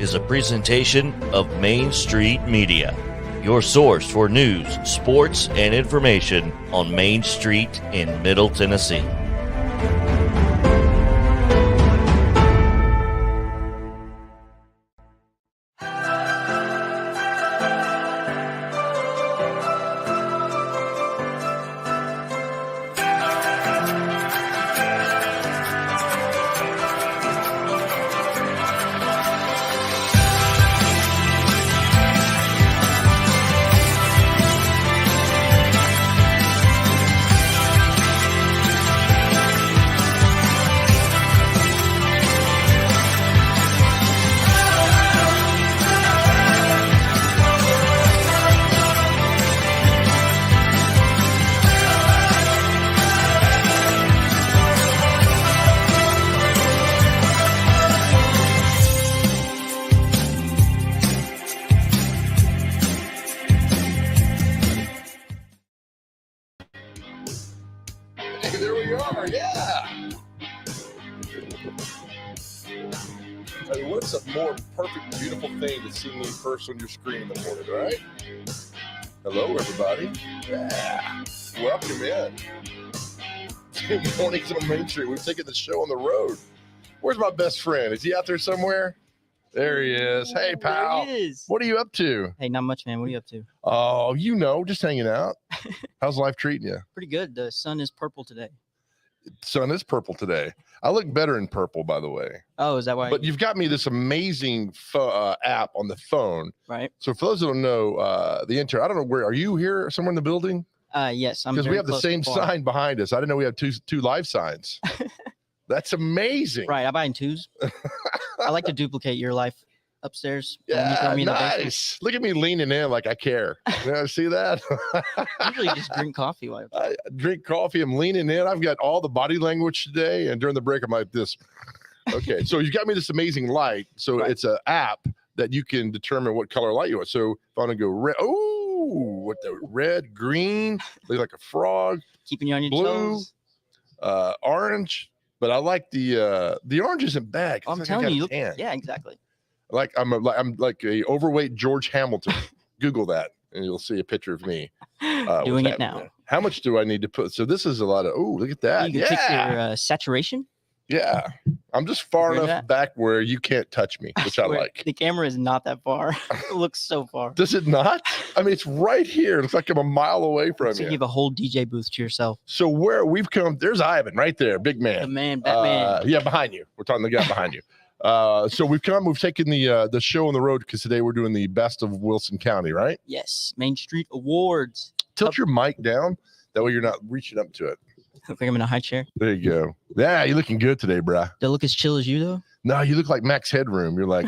Is a presentation of Main Street Media, your source for news, sports, and information on Main Street in Middle Tennessee. There we are, yeah. I mean, what's a more perfect, beautiful thing to see me first on your screen in the morning, right? Hello, everybody. Yeah. Welcome in. Good morning to Main Street. We've taken the show on the road. Where's my best friend? Is he out there somewhere? There he is. Hey, pal. There he is. What are you up to? Hey, not much, man. What are you up to? Oh, just hanging out. How's life treating you? Pretty good. The sun is purple today. Sun is purple today. I look better in purple, by the way. Oh, is that why? But you've got me this amazing app on the phone. Right. So for those that don't know, I don't know where, are you here somewhere in the building? Yes. Because we have the same sign behind us. I didn't know we had two live signs. That's amazing. Right. I buy in twos. I like to duplicate your life upstairs. Yeah, nice. Look at me leaning in like I care. You see that? Usually just drink coffee while I drink coffee. I'm leaning in. I've got all the body language today. And during the break, I'm like this. Okay. So you got me this amazing light. So right. It's an app that you can determine what color light you want. So if I want to go red, what the red, green, look like a frog. Keeping you on your blue, toes. Orange. But I like the orange isn't bad. I'm telling you. Yeah, exactly. I'm like a overweight George Hamilton. Google that and you'll see a picture of me. Doing it now. There. How much do I need to put? So this is a lot of, look at that. You can pick your saturation. Yeah. I'm just far enough back where you can't touch me, which I like. The camera is not that far. It looks so far. Does it not? I mean, it's right here. It looks like I'm a mile away from you. You have a whole DJ booth to yourself. So where we've come, there's Ivan right there, big man. The man, Batman. Yeah, behind you. We're talking the guy behind you. So we've taken the show on the road because today we're doing the best of Wilson County, right? Yes, Main Street Awards. Tilt your mic down. That way you're not reaching up to it. Look like I'm in a high chair. There you go. Yeah, you're looking good today, bruh. Do I look as chill as you, though? No, you look like Max Headroom. You're like,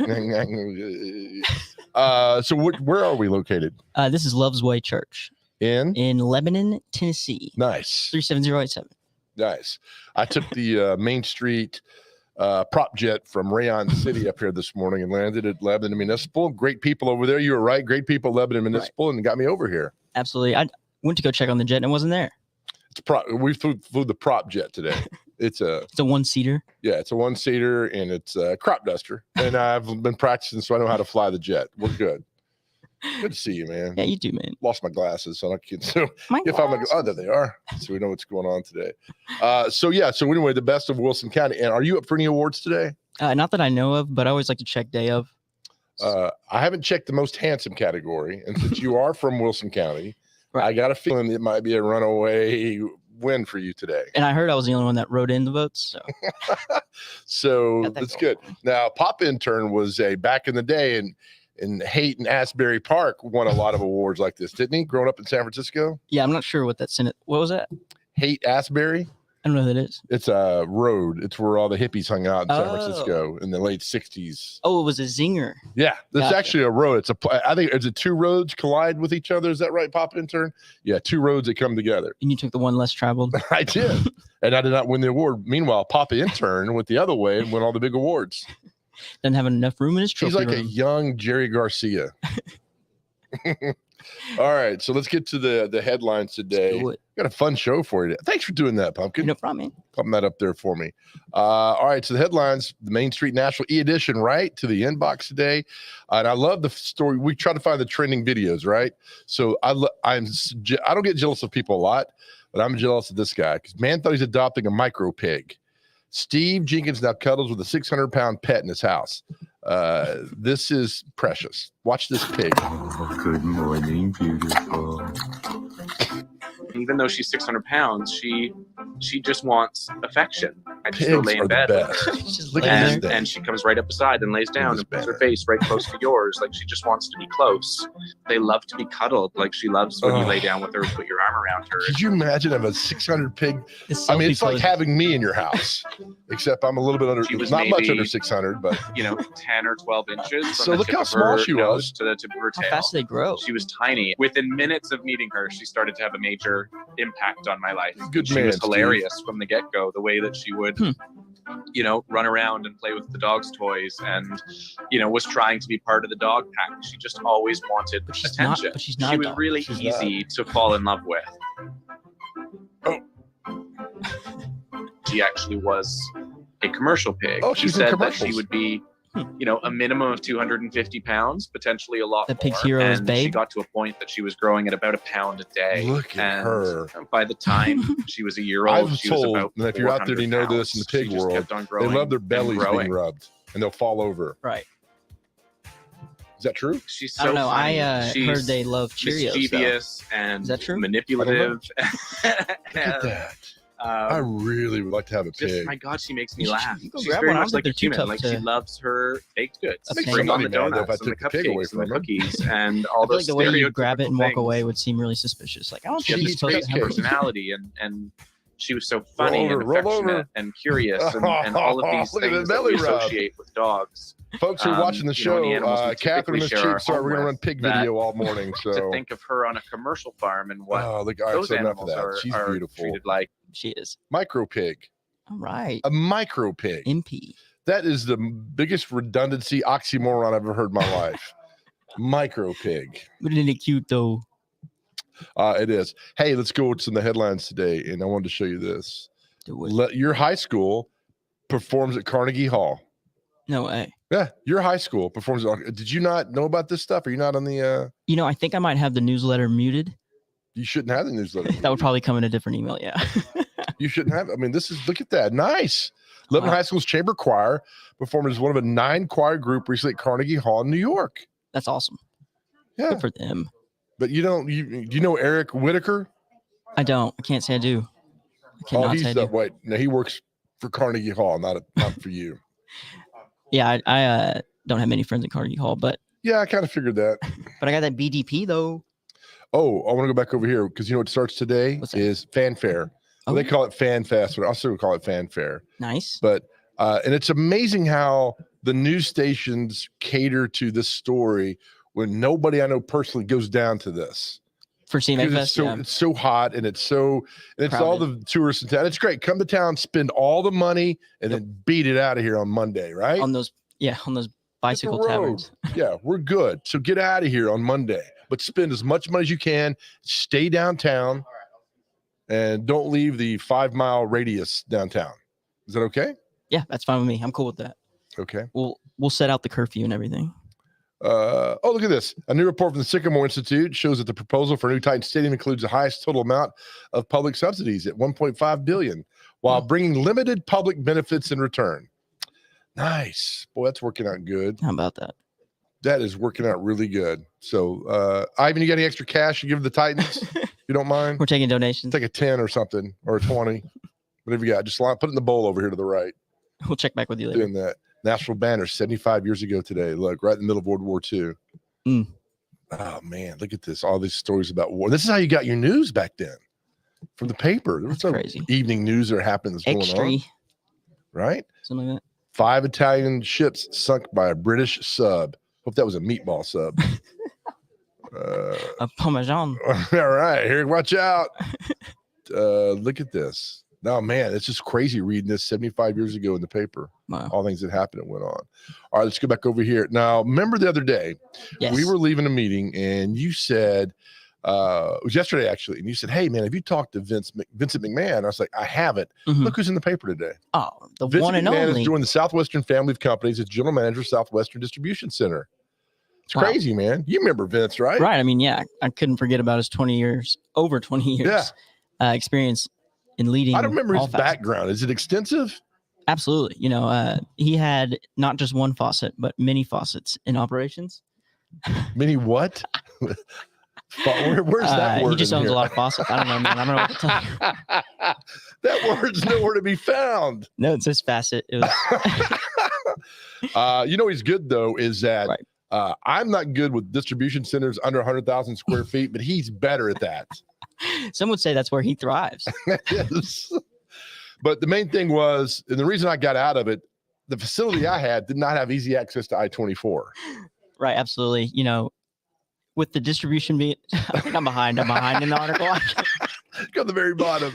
so where are we located? This is Love's Way Church. In Lebanon, Tennessee. Nice. 37087. Nice. I took the Main Street prop jet from Rayon City up here this morning and landed at Lebanon Municipal. Great people over there. You were right. Great people at Lebanon Municipal and got me over here. Absolutely. I went to go check on the jet and it wasn't there. We flew the prop jet today. It's a one-seater. Yeah, it's a one-seater and it's a crop duster. And I've been practicing, so I know how to fly the jet. We're good. Good to see you, man. Yeah, you too, man. Lost my glasses, so I can't. So there they are. So we know what's going on today. So anyway, the best of Wilson County. And are you up for any awards today? Not that I know of, but I always like to check day of. I haven't checked the most handsome category, and since you are from Wilson County. Right. I got a feeling it might be a runaway win for you today. And I heard I was the only one that wrote in the votes. So that's good. Now, Pop Intern was back in the day, and Haight and Asbury Park won a lot of awards like this, didn't he? Growing up in San Francisco. Yeah, I'm not sure what what was that? Haight Asbury. I don't know who that is. It's a road. It's where all the hippies hung out in San Francisco in the late 60s. Oh, it was a zinger. Yeah, it's actually a road. I think it's two roads collide with each other. Is that right, Pop Intern? Yeah, two roads that come together. And you took the one less traveled. I did, and I did not win the award. Meanwhile, Pop Intern went the other way and won all the big awards. Doesn't have enough room in his trophy He's like room. a young Jerry Garcia. All right, so let's get to the headlines today. Got a fun show for you. Thanks for doing that, Pumpkin. No problem, man. Pumping that up there for me. All right, so the headlines, the Main Street National e-edition, right to the inbox today. And I love the story. We try to find the trending videos, right? So I don't get jealous of people a lot, but I'm jealous of this guy because man thought he's adopting a micro pig. Steve Jenkins now cuddles with a 600-pound pet in his house. This is precious. Watch this pig. Oh, good morning, beautiful. Even though she's 600 pounds, she just wants affection. I just go lay in bed and she comes right up beside and lays down and puts her face right close to yours. Like she just wants to be close. They love to be cuddled. Like she loves when you lay down with her and put your arm around her. Could you imagine having a 600 pig? I mean, it's like having me in your house, except I'm a little bit under, not much under 600, but 10 or 12 inches. So look how small she was. To the tip of her tail. How fast they grow. She was tiny. Within minutes of meeting her, she started to have a major impact on my life. She was hilarious from the get-go. The way that she would, run around and play with the dog's toys, and was trying to be part of the dog pack. She just always wanted attention. She was really easy to fall in love with. Oh, she actually was a commercial pig. Oh, she said that she would be. A minimum of 250 pounds, potentially a lot more. The pig's more. hero is And Babe. she got to a point that she was growing at about a pound a day. Look at her. By the time she was a year old, she was about that if you're out there and you know this in the pig world, they love their bellies being rubbed and they'll fall over. Right. Is that true? She's so I don't know. funny. I heard they love Cheerios. Mischievous and is that true? Manipulative. Look at that. I really would like to have a pig. My God, she makes me laugh. She's very much like a human. Like she loves her baked goods. Bring on the donuts and the cupcakes and the cookies and all those. The way you grab it and walk away would seem really suspicious. Like I don't think she's supposed to have personality and she was so funny and affectionate and curious and all of these things that we associate with dogs. Folks who are watching the show, Catherine is cheap. Sorry, we're gonna run pig video all morning. So to think of her on a commercial farm and what those animals are treated like. She is. Micro pig. All right. A micro pig. MP. That is the biggest redundancy oxymoron I've ever heard in my life. Micro pig. But isn't it cute though? It is. Hey, let's go to some of the headlines today, and I wanted to show you this. Your high school performs at Carnegie Hall. No way. Yeah, your high school performs. Did you not know about this stuff? Are you not on the? I think I might have the newsletter muted. You shouldn't have the newsletter. That would probably come in a different email. Yeah. You shouldn't have. I mean, look at that. Nice. Lebanon High School's Chamber Choir performed as one of a 9-choir group recently at Carnegie Hall in New York. That's awesome. Yeah. Good for them. But do you know Eric Whitaker? I don't. I can't say I do. I cannot say I do. Wait, no, he works for Carnegie Hall, not for you. Yeah, I don't have many friends at Carnegie Hall, but yeah, I kind of figured that. But I got that BDP though. Oh, I want to go back over here because what starts today is Fanfare. Well, they call it Fan Fest, but I also call it Fanfare. Nice. But and it's amazing how the news stations cater to this story when nobody I know personally goes down to this. For CMA Fest, it's so hot and it's all the tourists in town. It's great. Come to town, spend all the money, and then beat it out of here on Monday, right? On those bicycle taverns. Yeah, we're good. So get out of here on Monday, but spend as much money as you can. Stay downtown, and don't leave the 5-mile radius downtown. Is that okay? Yeah, that's fine with me. I'm cool with that. Okay. We'll set out the curfew and everything. Look at this. A new report from the Sycamore Institute shows that the proposal for a new Titan Stadium includes the highest total amount of public subsidies at $1.5 billion, while bringing limited public benefits in return. Nice. Boy, that's working out good. How about that? That is working out really good. So, Ivan, you got any extra cash you give the Titans? You don't mind? We're taking donations. Take a 10 or something, or a 20. Whatever you got. Just put it in the bowl over here to the right. We'll check back with you later. Doing that. National banner 75 years ago today. Look, right in the middle of World War II. Oh, man. Look at this. All these stories about war. This is how you got your news back then. From the paper. There was some crazy. Evening news that happened that's going on. Right? Something like that. 5 Italian ships sunk by a British sub. Hope that was a meatball sub. A Parmesan. All right. Here, watch out. Look at this. No, man, it's just crazy reading this 75 years ago in the paper. Wow. All things that happened and went on. All right, let's go back over here. Now, remember the other day, we were leaving a meeting and you said, it was yesterday actually, and you said, hey, man, have you talked to Vincent McMahon? I was like, I haven't. Look who's in the paper today. Oh, the Vincent one and McMahon only. has joined the Southwestern family of companies as general manager of Southwestern Distribution Center. It's crazy, man. You remember Vince, right? Right. I mean, yeah, I couldn't forget about his over 20 years experience in leading. I don't remember his facets. background. Is it extensive? Absolutely. You know, he had not just one faucet, but many faucets in operations. Many what? Where's that word? He just in owns here? a lot of faucets. I don't know, man. I don't know what to tell you. That word's nowhere to be found. No, it's his facet. It was You know, he's good though, is that I'm not good with distribution centers under 100,000 square feet, but he's better at that. Some would say that's where he thrives. Yes. But the main thing was, and the reason I got out of it, the facility I had did not have easy access to I-24. Right, absolutely. You know, with the distribution being, I think I'm behind in the article. Go to the very bottom.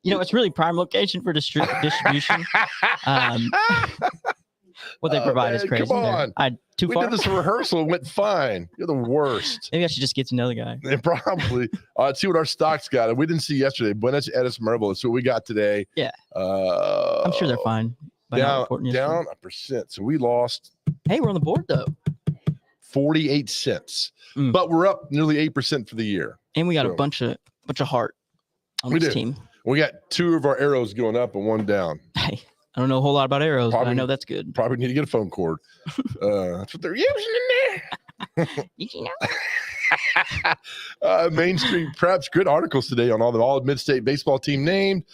You know, it's really prime location for distribution. What they provide is crazy. Come on. Too far? We did this rehearsal. It went fine. You're the worst. Maybe I should just get to know the guy. And probably. Let's see what our stocks got. We didn't see yesterday. Buenos Aires Merble. That's what we got today. Yeah. I'm sure they're fine. Down 1%. So we lost. Hey, we're on the board though. 48 cents. But we're up nearly 8% for the year. And we got a bunch of heart on this team. We got 2 of our arrows going up and 1 down. Hey, I don't know a whole lot about arrows, but I know that's good. Probably need to get a phone cord. That's what they're using in there. Main Street Preps, good articles today on all mid-state baseball team named.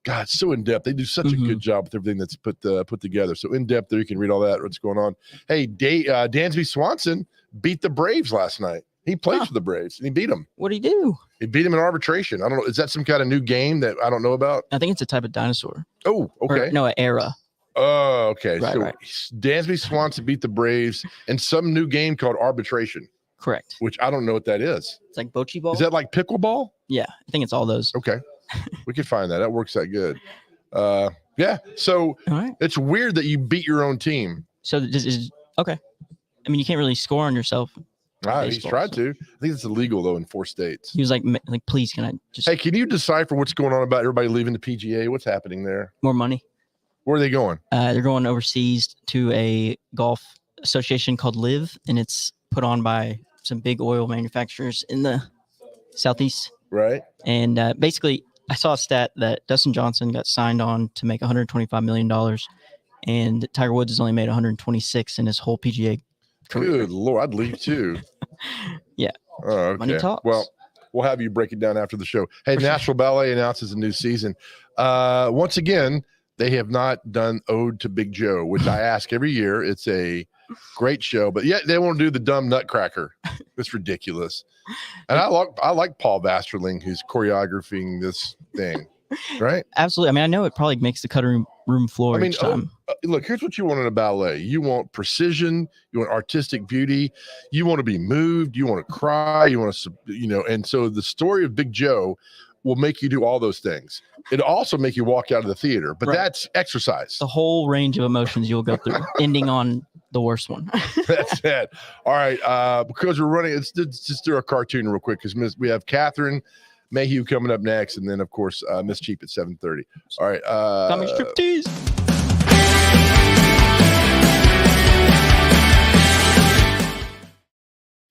God, so in depth. They do such a good job with everything that's put together. So in depth there, you can read all that. What's going on? Hey, Dansby Swanson beat the Braves last night. He plays for the Braves and he beat them. What'd he do? He beat him in arbitration. I don't know. Is that some kind of new game that I don't know about? I think it's a type of dinosaur. Oh, okay. No, an era. Oh, okay. Right, so right. Dansby Swanson beat the Braves in some new game called arbitration. Correct. Which I don't know what that is. It's like bocce ball. Is that like pickleball? Yeah, I think it's all those. Okay. We could find that. That works that good. Yeah. So it's weird that you beat your own team. So this is okay. I mean, you can't really score on yourself. He's tried to. I think it's illegal though in 4 states. He was like, please, can I just? Hey, can you decipher what's going on about everybody leaving the PGA? What's happening there? More money. Where are they going? They're going overseas to a golf association called LIV, and it's put on by some big oil manufacturers in the Southeast. Right. And basically, I saw a stat that Dustin Johnson got signed on to make $125 million, and Tiger Woods has only made 126 in his whole PGA career. Good Lord, I'd leave too. Yeah. Oh, okay. Money talks. Well, we'll have you break it down after the show. Hey, Nashville Ballet announces a new season. Once again, they have not done Ode to Big Joe, which I ask every year. It's a great show, but yet they won't do the dumb Nutcracker. It's ridiculous. And I like Paul Vasterling, who's choreographing this thing, right? Absolutely. I mean, I know it probably makes the cutting room floor each time. Look, here's what you want in a ballet. You want precision. You want artistic beauty. You want to be moved. You want to cry. You want to, and so the story of Big Joe will make you do all those things. It'll also make you walk out of the theater, but that's exercise. The whole range of emotions you'll go through, ending on the worst one. That's it. All right. Because we're running, let's just do a cartoon real quick because we have Catherine Mayhew coming up next, and then of course Miss Cheap at 7:30. All right. Coming striptease.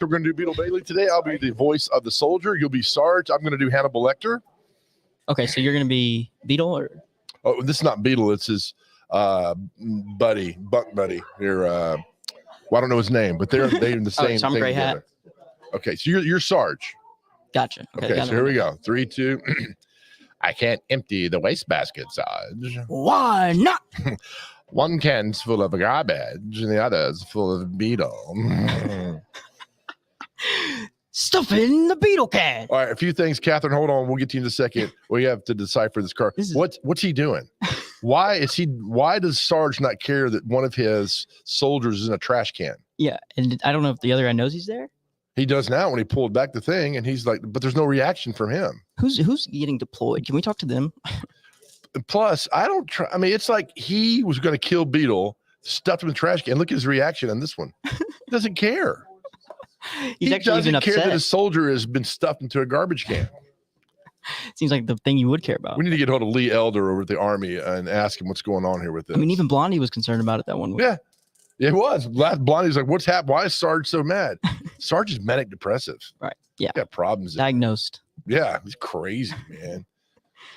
We're going to do Beetle Bailey today. I'll be the voice of the soldier. You'll be Sarge. I'm going to do Hannibal Lecter. Okay, so you're going to be Beetle, or? Oh, this is not Beetle. It's his buddy, bunk buddy. Here, well, I don't know his name, but they're in the same Tom thing Gray together. hat. Okay, so you're Sarge. Gotcha. Okay, so here we go. 3, 2. I can't empty the wastebasket, Sarge. Why not? One can's full of garbage and the other's full of beetle. Stuff in the beetle can. All right, a few things. Catherine, hold on. We'll get to you in a second. We have to decipher this card. What's he doing? Why does Sarge not care that one of his soldiers is in a trash can? Yeah, and I don't know if the other guy knows he's there. He does now when he pulled back the thing, and he's like, but there's no reaction from him. Who's getting deployed? Can we talk to them? Plus, I mean, it's like he was going to kill Beetle, stuffed him in the trash can. Look at his reaction on this one. He doesn't care. He doesn't care that his soldier has been stuffed into a garbage can. Seems like the thing you would care about. We need to get hold of Lee Elder over at the Army and ask him what's going on here with this. I mean, even Blondie was concerned about it that one week. Yeah, it was. Blondie's like, what's happened? Why is Sarge so mad? Sarge is manic depressive. Right. Yeah. He's got problems. Diagnosed. Yeah. He's crazy, man.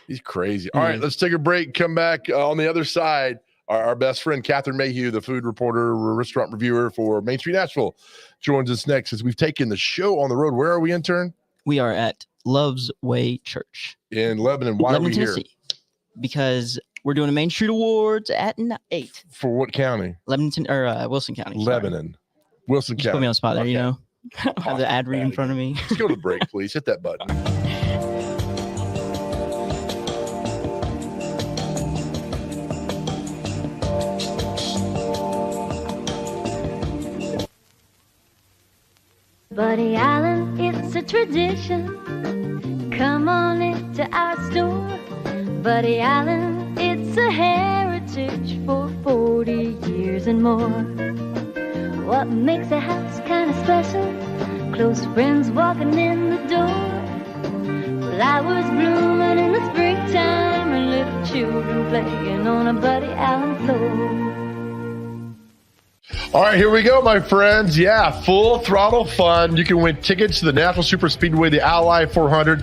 He's crazy. All right, let's take a break. Come back on the other side. Our best friend, Catherine Mayhew, the food reporter, restaurant reviewer for Main Street Nashville, joins us next as we've taken the show on the road. Where are we, intern? We are at Love's Way Church in Lebanon. Why Lebanon, are we Tennessee? Here? Because we're doing a Main Street Awards at 8. For what county? Lebanon or Wilson County. Lebanon. Wilson County. Put me on the spot there, you know. I don't have the ad read in front of me. Let's go to the break, please. Hit that button. Buddy Allen, it's a tradition. Come on into our store. Buddy Allen, it's a heritage for 40 years and more. What makes a house kind of special? Close friends walking in the door. Flowers blooming in the springtime and little children playing on a Buddy Allen floor. All right, here we go, my friends. Yeah, full throttle fun. You can win tickets to the National Super Speedway, the Ally 400.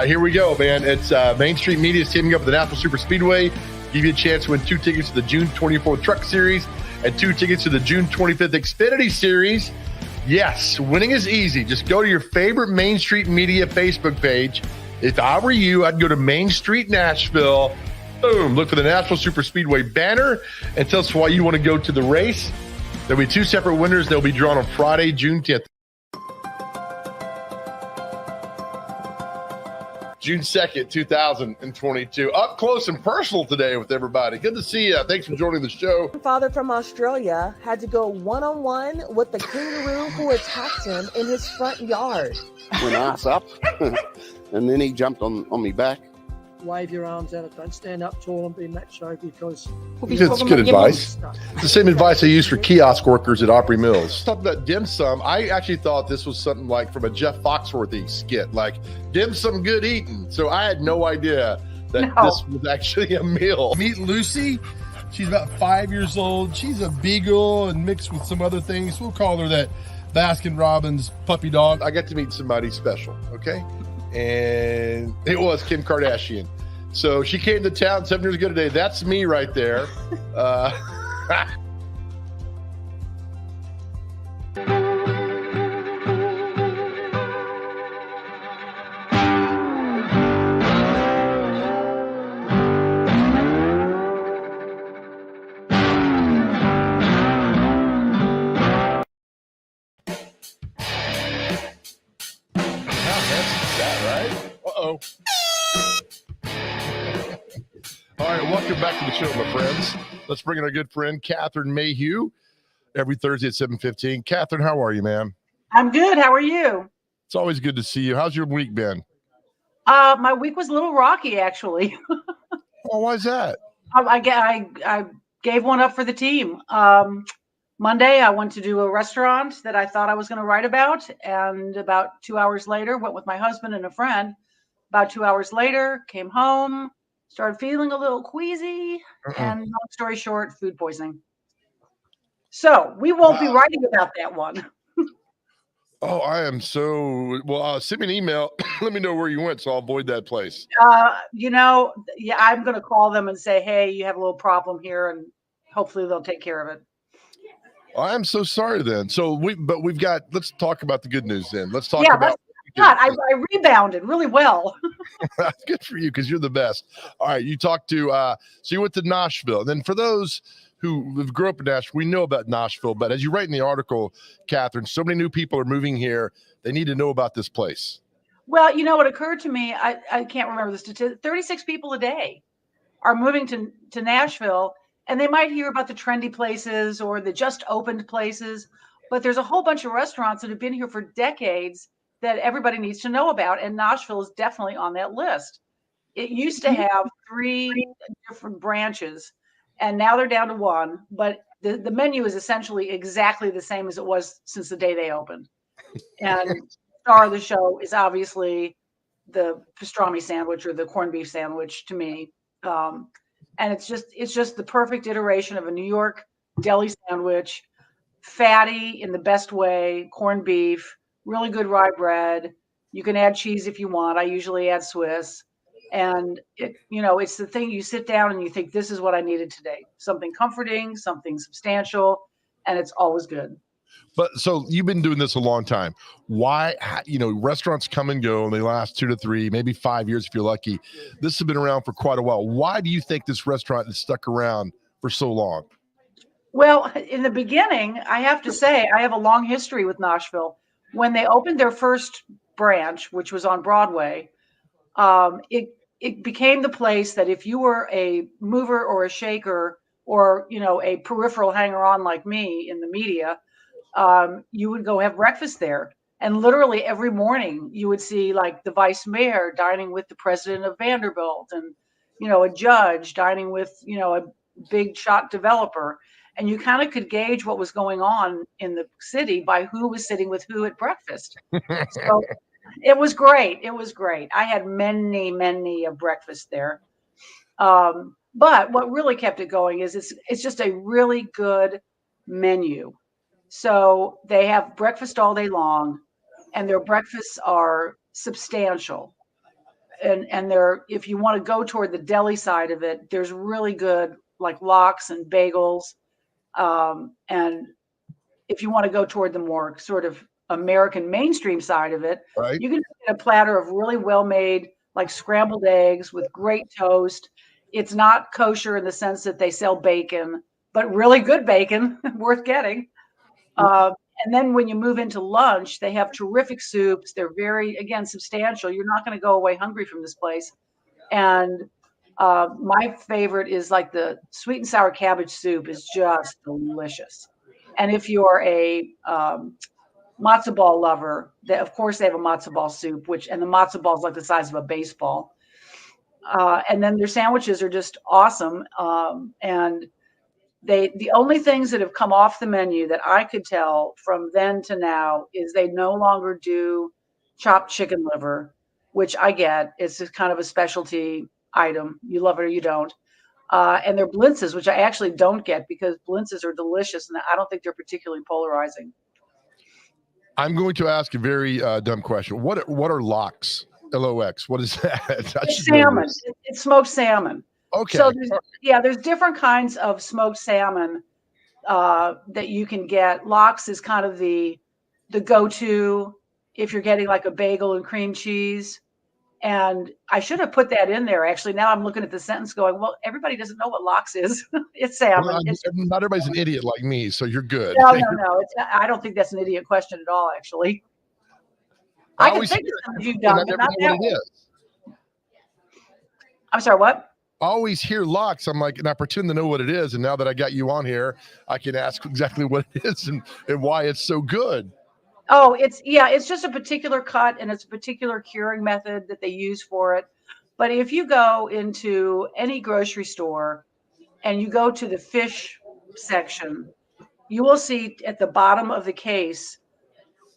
Here we go, man. It's Main Street Media is teaming up with the National Super Speedway. Give you a chance to win 2 tickets to the June 24th Truck Series and 2 tickets to the June 25th Xfinity Series. Yes, winning is easy. Just go to your favorite Main Street Media Facebook page. If I were you, I'd go to Main Street Nashville. Boom, look for the National Super Speedway banner and tell us why you want to go to the race. There'll be 2 separate winners. They'll be drawn on Friday, June 10th. June 2nd, 2022. Up close and personal today with everybody. Good to see you. Thanks for joining the show. My father from Australia had to go one-on-one with the kangaroo who attacked him in his front yard. Went ass up, and then he jumped on my back. Wave your arms out. Don't stand up tall and be macho because... That's good advice. It's the same advice I use for kiosk workers at Opry Mills. Talking about dim sum, I actually thought this was something like from a Jeff Foxworthy skit, like dim sum good eating. So I had no idea that this was actually a meal. Meet Lucy. She's about 5 years old. She's a beagle and mixed with some other things. We'll call her that Baskin Robbins puppy dog. I got to meet somebody special, okay? And it was Kim Kardashian. So she came to town 7 years ago today. That's me right there. Uh-oh. All right, welcome back to the show, my friends. Let's bring in our good friend, Catherine Mayhew, every Thursday at 7:15. Catherine, how are you, ma'am? I'm good. How are you? It's always good to see you. How's your week been? My week was a little rocky, actually. Oh, why is that? I gave one up for the team. Monday, I went to do a restaurant that I thought I was going to write about, and about 2 hours later, went with my husband and a friend. About 2 hours later, came home, started feeling a little queasy, and long story short, food poisoning. So we won't be writing about that one. Oh, I am so well. Send me an email. Let me know where you went, so I'll avoid that place. Yeah, I'm going to call them and say, hey, you have a little problem here, and hopefully they'll take care of it. I am so sorry then. So we've got, let's talk about the good news then. Let's talk about not. I rebounded really well. Good for you, because you're the best. All right, you talked to so you went to Nashville. Then for those who grew up in Nashville, we know about Nashville, but as you write in the article, Catherine, so many new people are moving here. They need to know about this place. Well, what occurred to me, I can't remember the statistic. 36 people a day are moving to Nashville, and they might hear about the trendy places or the just opened places, but there's a whole bunch of restaurants that have been here for decades that everybody needs to know about, and Nashville is definitely on that list. It used to have 3 different branches, and now they're down to 1, but the menu is essentially exactly the same as it was since the day they opened. And star of the show is obviously the pastrami sandwich or the corned beef sandwich to me. And it's just the perfect iteration of a New York deli sandwich, fatty in the best way, corned beef, really good rye bread. You can add cheese if you want. I usually add Swiss. And it's the thing you sit down and you think, this is what I needed today. Something comforting, something substantial, and it's always good. But so you've been doing this a long time. Why, restaurants come and go and they last 2 to 3, maybe 5 years if you're lucky. This has been around for quite a while. Why do you think this restaurant has stuck around for so long? Well, in the beginning, I have to say, I have a long history with Nashville. When they opened their first branch, which was on Broadway, it became the place that if you were a mover or a shaker or, a peripheral hanger-on like me in the media, you would go have breakfast there. And literally every morning you would see like the vice mayor dining with the president of Vanderbilt and, a judge dining with, a big shot developer. And you kind of could gauge what was going on in the city by who was sitting with who at breakfast. So it was great. It was great. I had many a breakfast there. But what really kept it going is it's just a really good menu. So they have breakfast all day long, and their breakfasts are substantial. And if you want to go toward the deli side of it, there's really good like lox and bagels. And if you want to go toward the more sort of American mainstream side of it, right, you can get a platter of really well-made like scrambled eggs with great toast. It's not kosher in the sense that they sell bacon, but really good bacon, worth getting. And then when you move into lunch, they have terrific soups. They're very, again, substantial. You're not going to go away hungry from this place. And my favorite is like the sweet and sour cabbage soup is just delicious. And if you're a matzo ball lover, of course they have a matzo ball soup, and the matzo ball is like the size of a baseball. And then their sandwiches are just awesome. And the only things that have come off the menu that I could tell from then to now is they no longer do chopped chicken liver, which I get. It's just kind of a specialty item. You love it or you don't. And their blintzes, which I actually don't get because blintzes are delicious and I don't think they're particularly polarizing. I'm going to ask a very dumb question. What are lox? LOX. What is that? It's salmon. It's smoked salmon. Okay. So there's different kinds of smoked salmon that you can get. Lox is kind of the go-to if you're getting like a bagel and cream cheese. And I should have put that in there. Actually, now I'm looking at the sentence going, well, everybody doesn't know what lox is. It's salmon. Well, not everybody's an idiot like me, so you're good. No. I don't think that's an idiot question at all, actually. I can think of something you've done, but not that one. I'm sorry, what? I always hear lox. I'm like, and I pretend to know what it is. And now that I got you on here, I can ask exactly what it is and why it's so good. Oh, it's just a particular cut and it's a particular curing method that they use for it. But if you go into any grocery store and you go to the fish section, you will see at the bottom of the case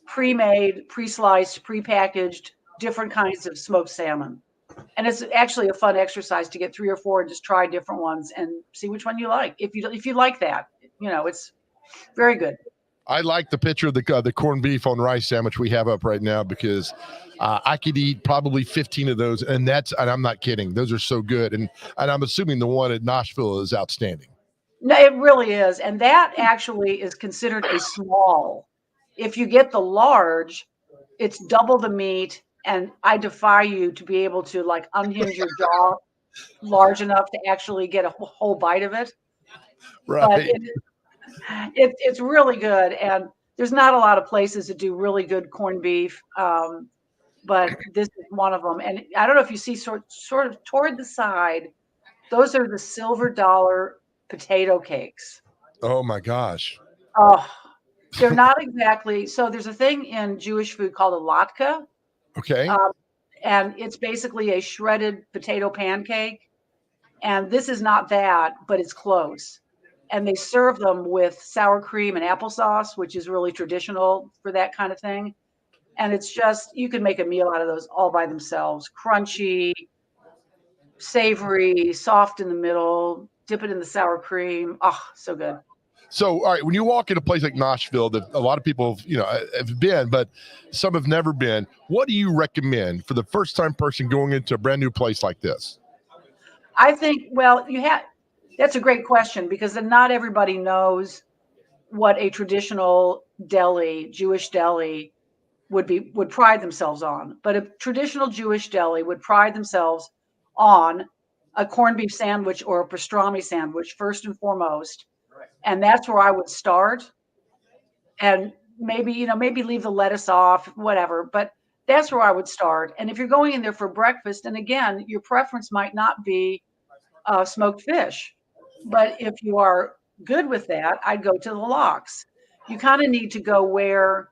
pre-made, pre-sliced, pre-packaged, different kinds of smoked salmon. And it's actually a fun exercise to get 3 or 4 and just try different ones and see which one you like. If you like that, it's very good. I like the picture of the corned beef on rice sandwich we have up right now because I could eat probably 15 of those, and I'm not kidding. Those are so good, and I'm assuming the one at Nashville is outstanding. No, it really is, and that actually is considered a small. If you get the large, It's double the meat, and I defy you to be able to like unhinge your jaw large enough to actually get a whole bite of it. Right. But it's really good, and there's not a lot of places that do really good corned beef. But this is one of them. And I don't know if you see sort of toward the side, those are the silver dollar potato cakes. Oh my gosh. Oh, they're not exactly. So there's a thing in Jewish food called a latke. Okay. And it's basically a shredded potato pancake. And this is not that, but it's close. And they serve them with sour cream and applesauce, which is really traditional for that kind of thing. And it's just, you can make a meal out of those all by themselves. Crunchy, savory, soft in the middle, dip it in the sour cream. Oh, so good. So, all right, when you walk in a place like Nashville that a lot of people, have been, but some have never been, what do you recommend for the first time person going into a brand new place like this? I think, well, that's a great question, because then not everybody knows what a traditional deli, Jewish deli, would pride themselves on. But a traditional Jewish deli would pride themselves on a corned beef sandwich or a pastrami sandwich first and foremost. And that's where I would start. And maybe leave the lettuce off, whatever. But that's where I would start. And if you're going in there for breakfast, and again, your preference might not be smoked fish. But if you are good with that, I'd go to the lox. You kind of need to go where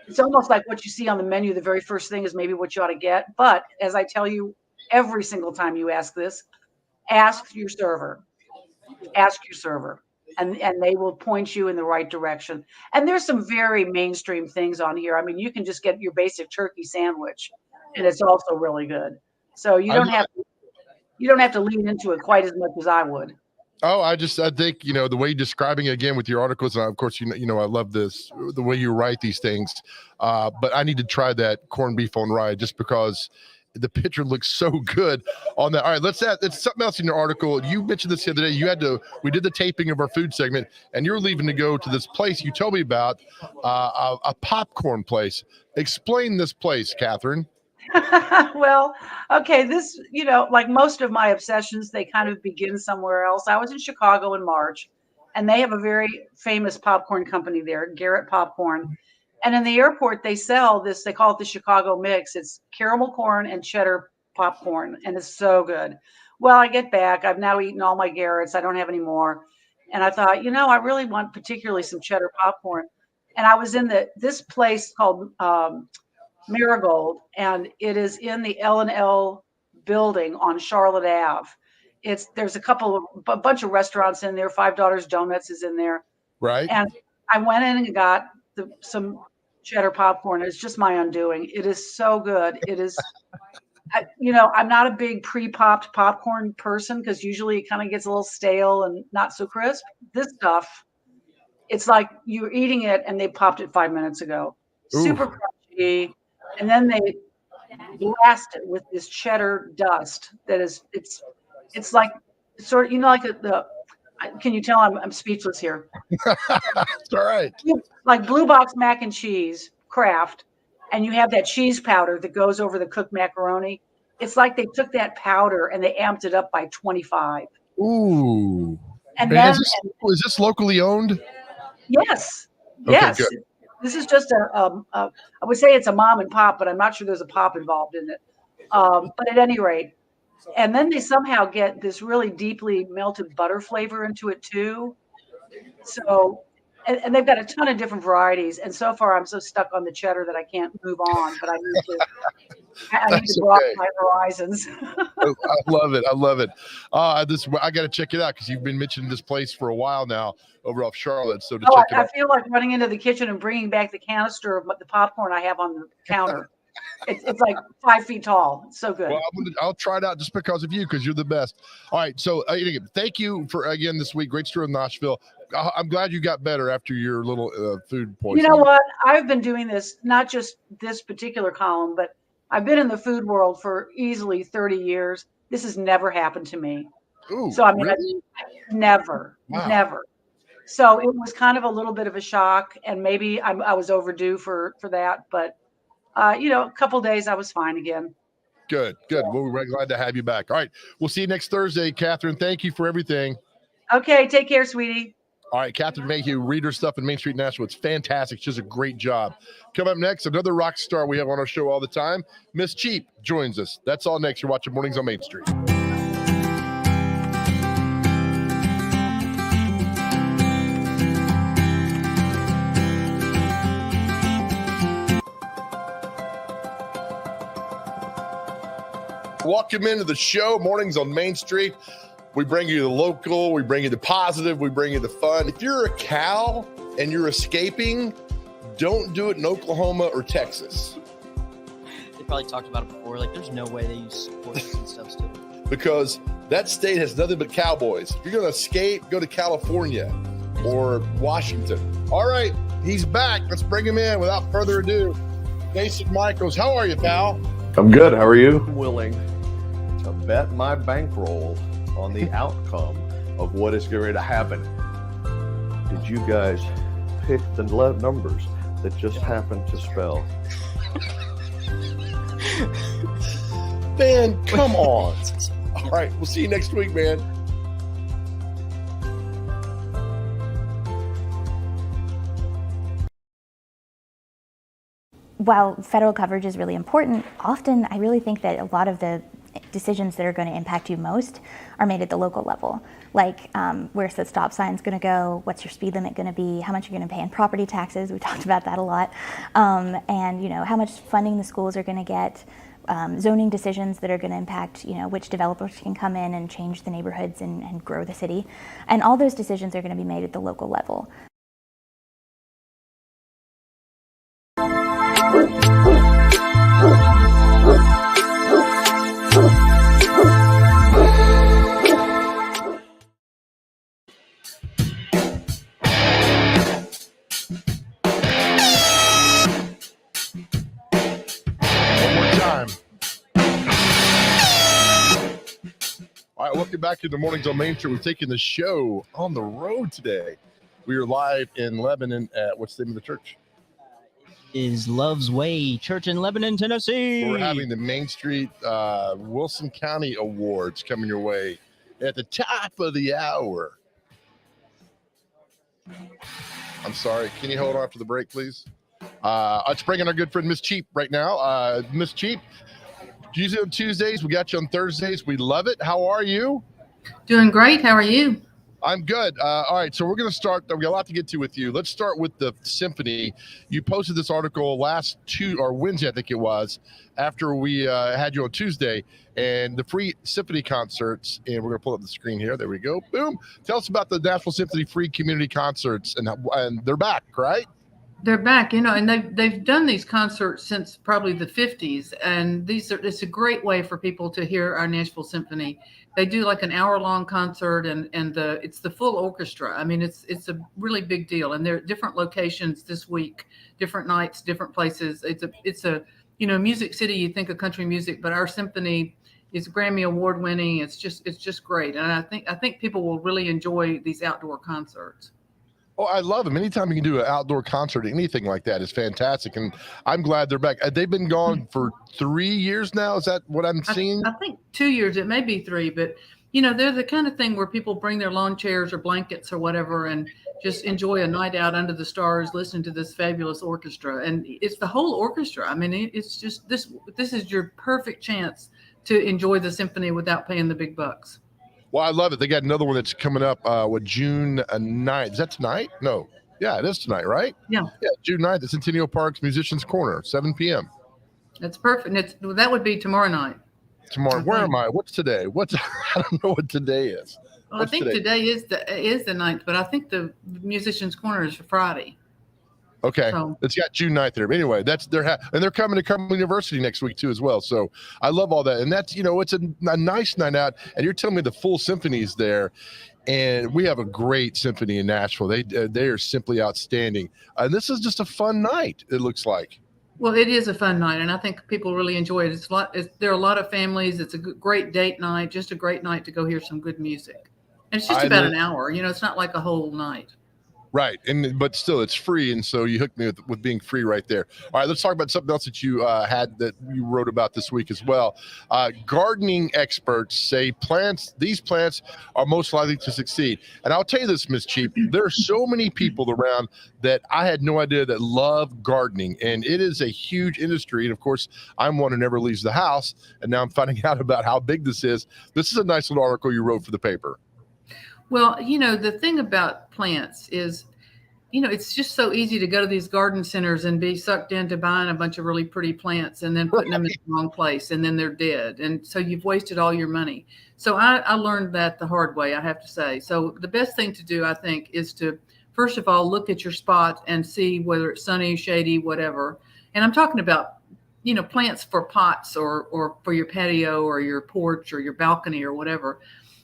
it's almost like what you see on the menu. The very first thing is maybe what you ought to get. But as I tell you every single time you ask this, ask your server. Ask your server. And they will point you in the right direction. And there's some very mainstream things on here. I mean, you can just get your basic turkey sandwich, and it's also really good. So you don't have to lean into it quite as much as I would. Oh, I think, the way you're describing it again with your articles, and of course, I love this, the way you write these things. But I need to try that corned beef on rye just because the picture looks so good on that. All right, it's something else in your article. You mentioned this the other day. We did the taping of our food segment, and you're leaving to go to this place you told me about, a popcorn place. Explain this place, Catherine. Well, okay, this, like most of my obsessions, they kind of begin somewhere else. I was in Chicago in March, and they have a very famous popcorn company there, Garrett Popcorn. And in the airport, they sell this, they call it the Chicago mix. It's caramel corn and cheddar popcorn, and it's so good. Well, I get back. I've now eaten all my Garretts. I don't have any more. And I thought, I really want particularly some cheddar popcorn. And I was in this place called Marigold, and it is in the L&L building on Charlotte Ave. There's a bunch of restaurants in there. Five Daughters Donuts is in there. Right. And I went in and got some cheddar popcorn. It's just my undoing. It is so good. It is, I'm not a big pre-popped popcorn person because usually it kind of gets a little stale and not so crisp. This stuff, it's like you're eating it and they popped it 5 minutes ago. Ooh. Super crunchy. And then they blast it with this cheddar dust that is, it's like sort of, like can you tell I'm speechless here? It's all right. Like Blue Box mac and cheese, Kraft, and you have that cheese powder that goes over the cooked macaroni. It's like they took that powder and they amped it up by 25. Ooh. And then is this locally owned? Yes. Okay, yes. good. This is just I would say it's a mom and pop, but I'm not sure there's a pop involved in it. But at any rate, and then they somehow get this really deeply melted butter flavor into it too. So, and they've got a ton of different varieties. And so far, I'm so stuck on the cheddar that I can't move on. But I need to broaden my horizons. I love it. I love it. I got to check it out because you've been mentioning this place for a while now over off Charlotte. So check it out. I feel like running into the kitchen and bringing back the canister of the popcorn I have on the counter. It's like 5 feet tall. It's so good. Well, I'll try it out just because of you, because you're the best. All right. So thank you for, again, this week. Great story in Nashville. I'm glad you got better after your little food poisoning. You know what? I've been doing this, not just this particular column, but I've been in the food world for easily 30 years. This has never happened to me. Ooh, so, I mean, really? Never. So it was kind of a little bit of a shock, and maybe I was overdue for that, but a couple days I was fine again. Good. Well, we're glad to have you back. All right. We'll see you next Thursday, Catherine. Thank you for everything. Okay. Take care, sweetie. All right. Catherine Mayhew, read her stuff in Main Street Nashville. It's fantastic. She does a great job. Coming up next, another rock star we have on our show all the time. Miss Cheap joins us. That's all next. You're watching Mornings on Main Street. Welcome into the show, Mornings on Main Street. We bring you the local, we bring you the positive, we bring you the fun. If you're a cow and you're escaping, don't do it in Oklahoma or Texas. They probably talked about it before. Like, there's no way they use horses and stuff still. Because that state has nothing but cowboys. If you're going to escape, go to California or Washington. All right, he's back. Let's bring him in without further ado. Jason Michaels, how are you, pal? I'm good. How are you? I'm willing to bet my bankroll on the outcome of what is going to happen. Did you guys pick the numbers that just happened to spell? Man, come on. All right, we'll see you next week, man. While federal coverage is really important, often I really think that a lot of the decisions that are going to impact you most are made at the local level. Like, where's the stop sign's going to go? What's your speed limit going to be? How much you're going to pay in property taxes? We talked about that a lot. And, how much funding the schools are going to get. Zoning decisions that are going to impact, which developers can come in and change the neighborhoods and grow the city. And all those decisions are going to be made at the local level. All right, welcome back to the Mornings on Main Street. We're taking the show on the road today. We are live in Lebanon at, what's the name of the church? Is Love's Way Church in Lebanon, Tennessee. We're having the Main Street Wilson County Awards coming your way at the top of the hour. I'm sorry. Can you hold on after the break, please? Let's bring in our good friend Miss Cheap right now. Miss Cheap, usually on Tuesdays. We got you on Thursdays. We love it. How are you? Doing great. How are you? I'm good. All right, so we're going to start. We got a lot to get to with you. Let's start with the symphony. You posted this article last Wednesday, I think it was, after we had you on Tuesday, and the free symphony concerts. And we're going to pull up the screen here. There we go. Boom. Tell us about the Nashville Symphony free community concerts, and they're back, right? They're back, and they've done these concerts since probably the 50s, and it's a great way for people to hear our Nashville Symphony. They do like an hour-long concert, and it's the full orchestra. I mean, it's a really big deal, and there are different locations this week, different nights, different places. It's a Music City. You think of country music, but our symphony is Grammy Award winning. It's just great, and I think people will really enjoy these outdoor concerts. Oh, I love them. Anytime you can do an outdoor concert, anything like that is fantastic. And I'm glad they're back. They've been gone for 3 years now. Is that what I'm seeing? I think 2 years. It may be 3, but they're the kind of thing where people bring their lawn chairs or blankets or whatever and just enjoy a night out under the stars, listening to this fabulous orchestra. And it's the whole orchestra. I mean, it's just this is your perfect chance to enjoy the symphony without paying the big bucks. Well, I love it. They got another one that's coming up with June 9th. Is that tonight? No. Yeah, it is tonight, right? Yeah. Yeah, June 9th, the Centennial Park's Musicians Corner, 7 p.m. That's perfect. That would be tomorrow night. Tomorrow. Where am I? What's today? I don't know what today is. Well, I think today is the 9th, but I think the Musicians Corner is for Friday. Okay, it's got June 9th there. But anyway, and they're coming to Cumberland University next week too as well. So I love all that, and that's it's a nice night out. And you're telling me the full symphony's there, and we have a great symphony in Nashville. They are simply outstanding. And this is just a fun night. It looks like. Well, it is a fun night, and I think people really enjoy it. There are a lot of families. It's a great date night, just a great night to go hear some good music. And it's just about an hour. It's not like a whole night. Right. But still, it's free. And so you hooked me with being free right there. All right, let's talk about something else that you had that you wrote about this week as well. Gardening experts say these plants are most likely to succeed. And I'll tell you this, Ms. Cheap, there are so many people around that I had no idea that love gardening. And it is a huge industry. And of course, I'm one who never leaves the house. And now I'm finding out about how big this is. This is a nice little article you wrote for the paper. Well, the thing about plants is, it's just so easy to go to these garden centers and be sucked into buying a bunch of really pretty plants and then putting them in the wrong place, and then they're dead. And so you've wasted all your money. So I learned that the hard way, I have to say. So the best thing to do, I think, is to, first of all, look at your spot and see whether it's sunny, shady, whatever. And I'm talking about, plants for pots or for your patio or your porch or your balcony or whatever.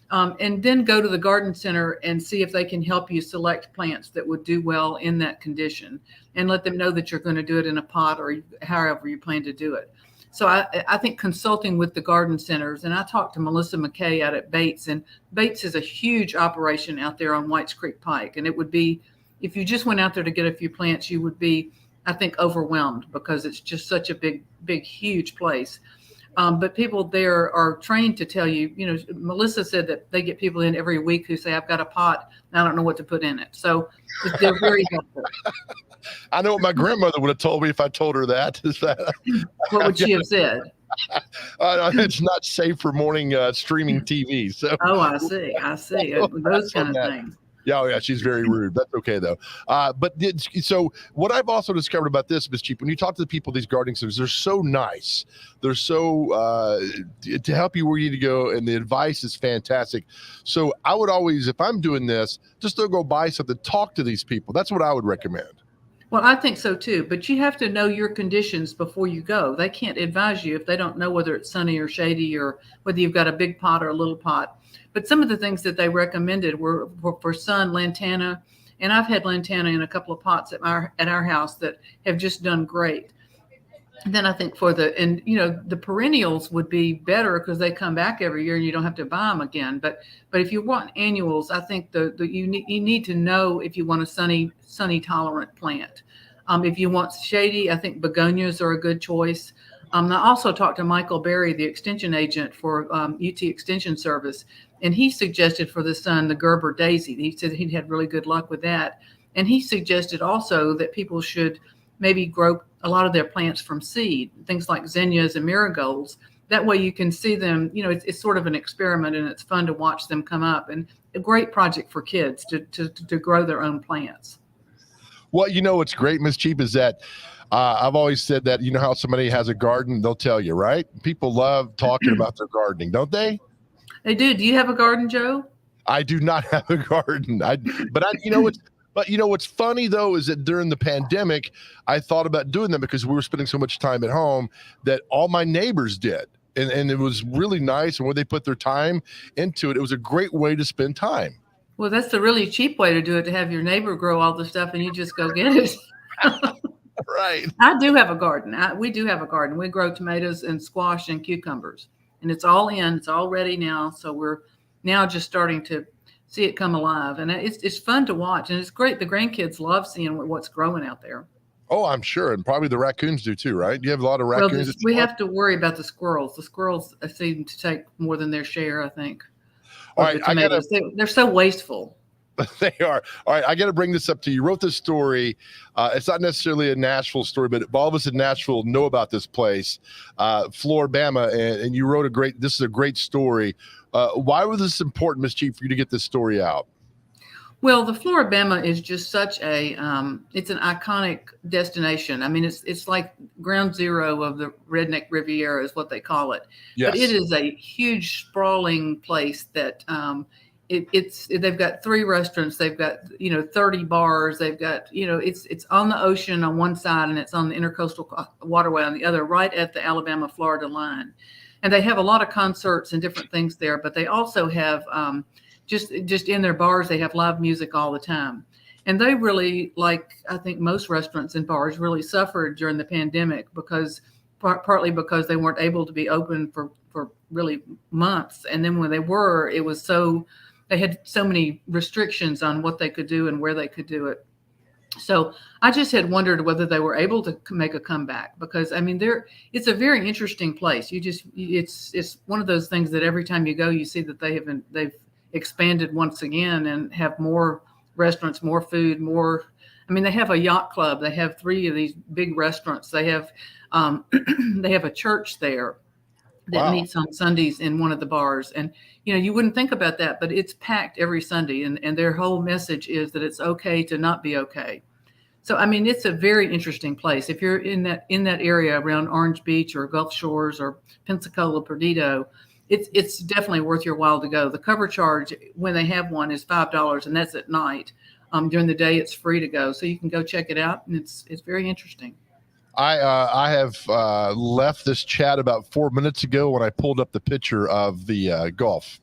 And then go to the garden center and see if they can help you select plants that would do well in that condition, and let them know that you're going to do it in a pot or however you plan to do it. So I think consulting with the garden centers, and I talked to Melissa McKay out at Bates, and Bates is a huge operation out there on Whites Creek Pike. And it would be, if you just went out there to get a few plants, you would be, I think, overwhelmed because it's just such a big, huge place. But people there are trained to tell you, Melissa said that they get people in every week who say, I've got a pot and I don't know what to put in it. So they're very helpful. I know what my grandmother would have told me if I told her that. What would she have said? It's not safe for morning streaming TV. So. Oh, I see. Those kind of things. Yeah, she's very rude. That's okay, though. So what I've also discovered about this, Ms. Cheap, when you talk to the people at these gardening centers, they're so nice. They're so to help you where you need to go, and the advice is fantastic. So I would always, if I'm doing this, just don't go buy something. Talk to these people. That's what I would recommend. Well, I think so too, but you have to know your conditions before you go. They can't advise you if they don't know whether it's sunny or shady or whether you've got a big pot or a little pot. But some of the things that they recommended were for sun, lantana, and I've had lantana in a couple of pots at our house that have just done great. And then I think the perennials would be better because they come back every year and you don't have to buy them again. But if you want annuals, I think you need to know if you want a sunny tolerant plant. If you want shady, I think begonias are a good choice. I also talked to Michael Berry, the extension agent for UT Extension Service, and he suggested for the sun the Gerber daisy. He said he'd had really good luck with that. And he suggested also that people should maybe grow a lot of their plants from seed, things like zinnias and marigolds. That way you can see them, it's sort of an experiment, and it's fun to watch them come up, and a great project for kids to grow their own plants. Well, what's great, Ms. Cheap, is that I've always said that, how somebody has a garden, they'll tell you, right? People love talking about their gardening, don't they? They do. Do you have a garden, Joe? I do not have a garden. What's funny though is that during the pandemic, I thought about doing that because we were spending so much time at home that all my neighbors did. And it was really nice. And when they put their time into it, it was a great way to spend time. Well, that's the really cheap way to do it, to have your neighbor grow all the stuff and you just go get it. Right. I do have a garden. We do have a garden. We grow tomatoes and squash and cucumbers, and it's all ready now. So we're now just starting to see it come alive, and it's fun to watch, and it's great. The grandkids love seeing what's growing out there. Oh, I'm sure. And probably the raccoons do too, right? You have a lot of raccoons. Well, we have to worry about the squirrels. The squirrels seem to take more than their share, I think. All right. They're so wasteful. They are. All right. I got to bring this up to you. You wrote this story. It's not necessarily a Nashville story, but all of us in Nashville know about this place, Floribama, and you wrote this is a great story. Why was this important, Ms. Chief, for you to get this story out? Well, the Floribama is just such it's an iconic destination. I mean, it's like ground zero of the Redneck Riviera is what they call it. Yes. But it is a huge sprawling place that, they've got 3 restaurants. They've got, 30 bars. They've got, it's on the ocean on one side and it's on the intercoastal waterway on the other, right at the Alabama-Florida line. And they have a lot of concerts and different things there, but they also have, just in their bars, they have live music all the time. And they really, like I think most restaurants and bars, really suffered during the pandemic partly because they weren't able to be open for really months. And then when they were, it was so they had so many restrictions on what they could do and where they could do it. So I just had wondered whether they were able to make a comeback, because I mean, it's a very interesting place. It's one of those things that every time you go, you see that they've expanded once again and have more restaurants, more food, more. I mean, they have a yacht club. They have 3 of these big restaurants. They have they have a church there that meets on Sundays in one of the bars. And, you wouldn't think about that, but it's packed every Sunday. And their whole message is that it's okay to not be okay. So, I mean, it's a very interesting place. If you're in that area around Orange Beach or Gulf Shores or Pensacola, Perdido, it's definitely worth your while to go. The cover charge when they have one is $5, and that's at night. During the day, it's free to go. So you can go check it out. And it's very interesting. I have left this chat about 4 minutes ago when I pulled up the picture of the golf.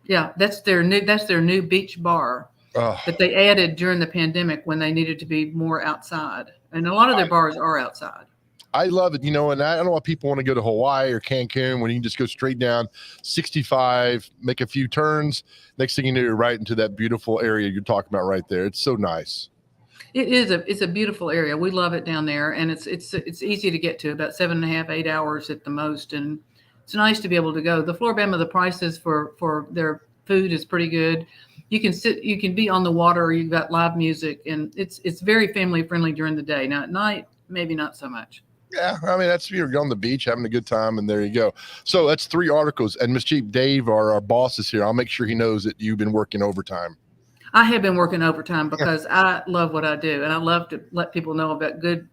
Yeah, that's their new beach bar that they added during the pandemic when they needed to be more outside. And a lot of their bars are outside. I love it, and I don't know why people want to go to Hawaii or Cancun when you can just go straight down 65, make a few turns. Next thing you know, you're right into that beautiful area you're talking about right there. It's so nice. It's a beautiful area. We love it down there, and it's easy to get to, about 7.5, 8 hours at the most, and it's nice to be able to go. The Floribama, the prices for their food is pretty good. You can be on the water, you've got live music, and it's very family friendly during the day. Now at night, maybe not so much. Yeah, I mean, you're on the beach having a good time, and there you go. So that's 3 articles, and Mischief Dave, our boss, is here. I'll make sure he knows that you've been working overtime. I have been working overtime because I love what I do, and I love to let people know about good,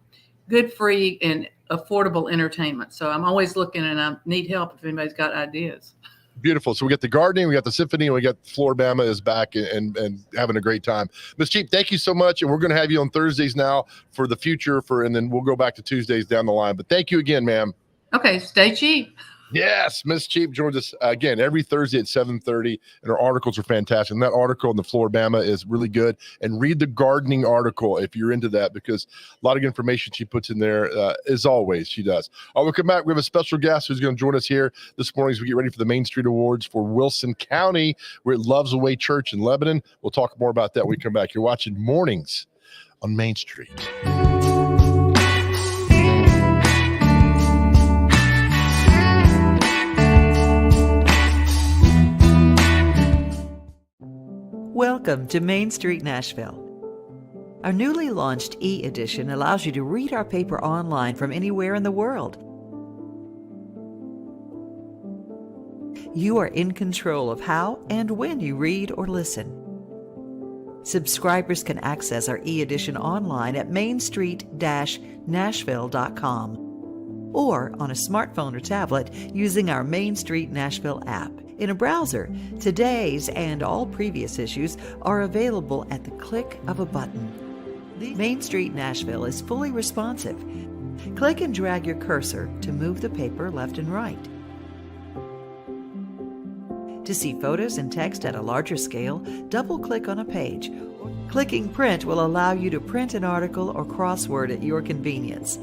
free, and affordable entertainment. So I'm always looking, and I need help if anybody's got ideas. Beautiful. So we got the gardening, we got the symphony, and we got Floribama is back and having a great time. Miss Cheap, thank you so much, and we're going to have you on Thursdays now for the future, and then we'll go back to Tuesdays down the line. But thank you again, ma'am. Okay, stay cheap. Yes, Miss Cheap joins us again every Thursday at 7:30, and her articles are fantastic. And that article on the Floribama is really good. And read the gardening article if you're into that, because a lot of information she puts in there, as always, she does. We'll come back. We have a special guest who's going to join us here this morning as we get ready for the Main Street Awards for Wilson County. We're at Love's Away Church in Lebanon. We'll talk more about that when we come back. You're watching Mornings on Main Street. Welcome to Main Street Nashville. Our newly launched e-edition allows you to read our paper online from anywhere in the world. You are in control of how and when you read or listen. Subscribers can access our e-edition online at mainstreet-nashville.com or on a smartphone or tablet using our Main Street Nashville app. In a browser, today's and all previous issues are available at the click of a button. Main Street Nashville is fully responsive. Click and drag your cursor to move the paper left and right. To see photos and text at a larger scale, double-click on a page. Clicking Print will allow you to print an article or crossword at your convenience.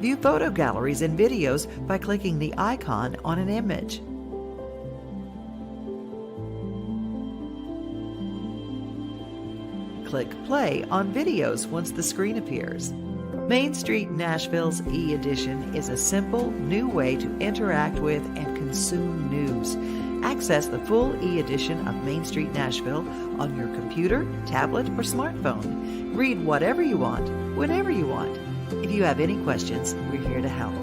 View photo galleries and videos by clicking the icon on an image. Click play on videos once the screen appears. Main Street Nashville's e-edition is a simple, new way to interact with and consume news. Access the full e-edition of Main Street Nashville on your computer, tablet, or smartphone. Read whatever you want, whenever you want. If you have any questions, we're here to help.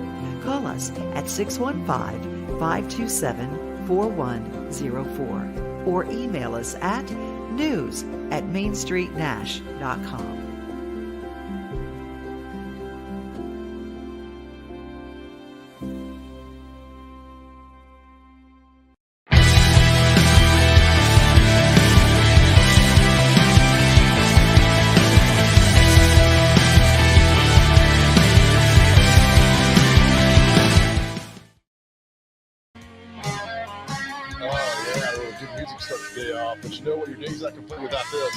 Call us at 615-527-4104 or email us at news@mainstreetnash.com. But you know what? Your day's not complete without this.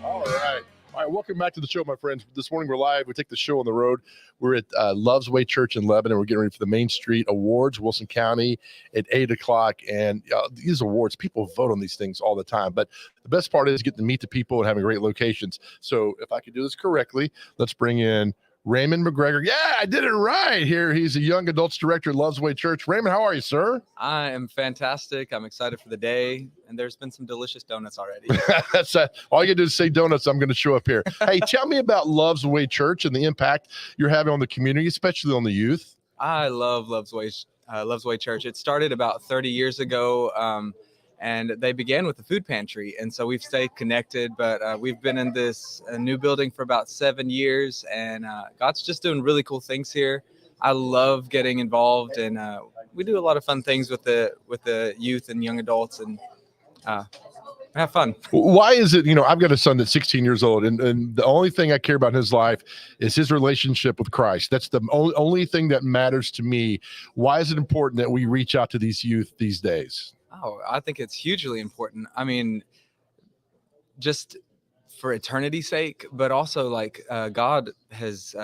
All right. right, welcome back to the show, my friends. This morning we're live. We take the show on the road. We're at Love's Way Church in Lebanon. We're getting ready for the Main Street Awards, Wilson County, at 8 o'clock. And these awards, people vote on these things all the time. But the best part is getting to meet the people and having great locations. So if I could do this correctly, let's bring in Raymond McGregor. Yeah, I did it right here. He's a young adults director at Love's Way Church. Raymond, how are you, sir? I am fantastic. I'm excited for the day, and there's been some delicious donuts already. That's all you gotta do is say donuts. I'm going to show up here. Hey, tell me about Love's Way Church and the impact you're having on the community, especially on the youth. I love Love's Way Church. It started about 30 years ago, and they began with the food pantry, and so we've stayed connected. But we've been in this new building for about 7 years, and God's just doing really cool things here. I love getting involved, and we do a lot of fun things with the youth and young adults, and have fun. Why is it, I've got a son that's 16 years old, and the only thing I care about in his life is his relationship with Christ. That's the only thing that matters to me. Why is it important that we reach out to these youth these days? Oh, I think it's hugely important. I mean, just for eternity's sake, but also like God has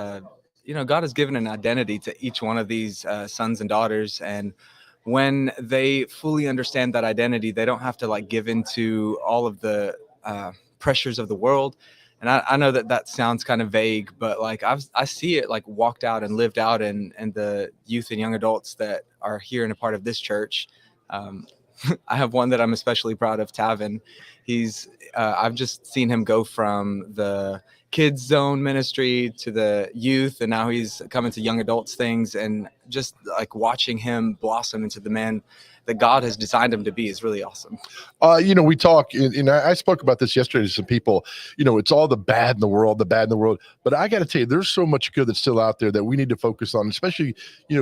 given an identity to each one of these sons and daughters, and when they fully understand that identity, they don't have to like give into all of the pressures of the world. And I know that sounds kind of vague, but like I see it like walked out and lived out in the youth and young adults that are here and a part of this church. I have one that I'm especially proud of, Tavin. I've just seen him go from the kids zone ministry to the youth, and now he's coming to young adults things, and just like watching him blossom into the man that God has designed him to be is really awesome. We talk, and I spoke about this yesterday to some people. It's all the bad in the world, But I got to tell you, there's so much good that's still out there that we need to focus on, especially,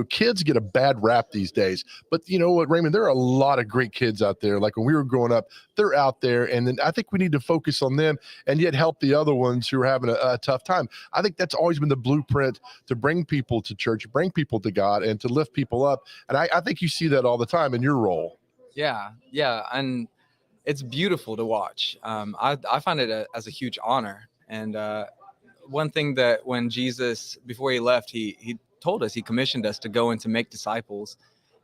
kids get a bad rap these days. But you know what, Raymond, there are a lot of great kids out there. Like when we were growing up, they're out there. And then I think we need to focus on them and yet help the other ones who are having a tough time. I think that's always been the blueprint to bring people to church, bring people to God, and to lift people up. And I think you see that all the time in your role. Yeah. And it's beautiful to watch. I find it as a huge honor. And one thing that when Jesus, before he left, he told us, he commissioned us to go and to make disciples.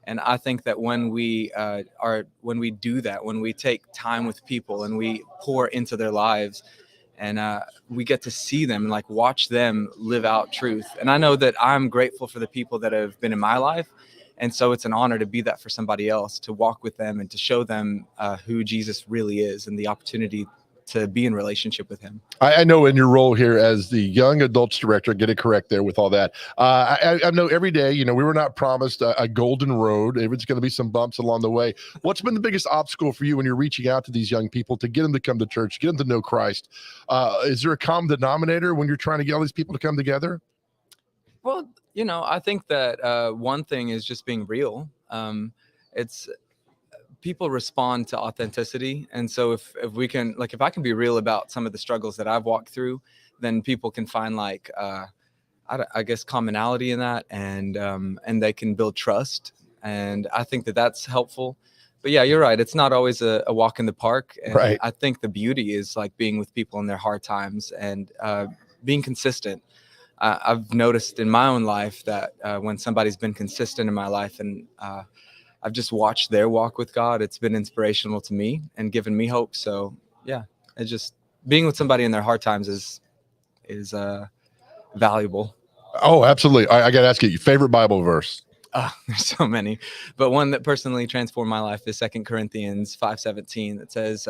And I think that when we do that, when we take time with people and we pour into their lives, and we get to see them and like watch them live out truth. And I know that I'm grateful for the people that have been in my life. And so it's an honor to be that for somebody else, to walk with them and to show them who Jesus really is and the opportunity to be in relationship with him. I know in your role here as the young adults director, get it correct there with all that. I know every day, we were not promised a golden road. There's going to be some bumps along the way. What's been the biggest obstacle for you when you're reaching out to these young people to get them to come to church, get them to know Christ? Is there a common denominator when you're trying to get all these people to come together? Well, I think that one thing is just being real. It's people respond to authenticity. And so if we can, like, if I can be real about some of the struggles that I've walked through, then people can find like, I guess commonality in that, and they can build trust. And I think that that's helpful. But yeah, you're right. It's not always a walk in the park. And right. I think the beauty is like being with people in their hard times and being consistent. I've noticed in my own life that when somebody's been consistent in my life and I've just watched their walk with God, it's been inspirational to me and given me hope. So yeah, it's just being with somebody in their hard times is valuable. Oh, absolutely. I got to ask you, your favorite Bible verse? There's so many, but one that personally transformed my life is 2 Corinthians 5:17. That says,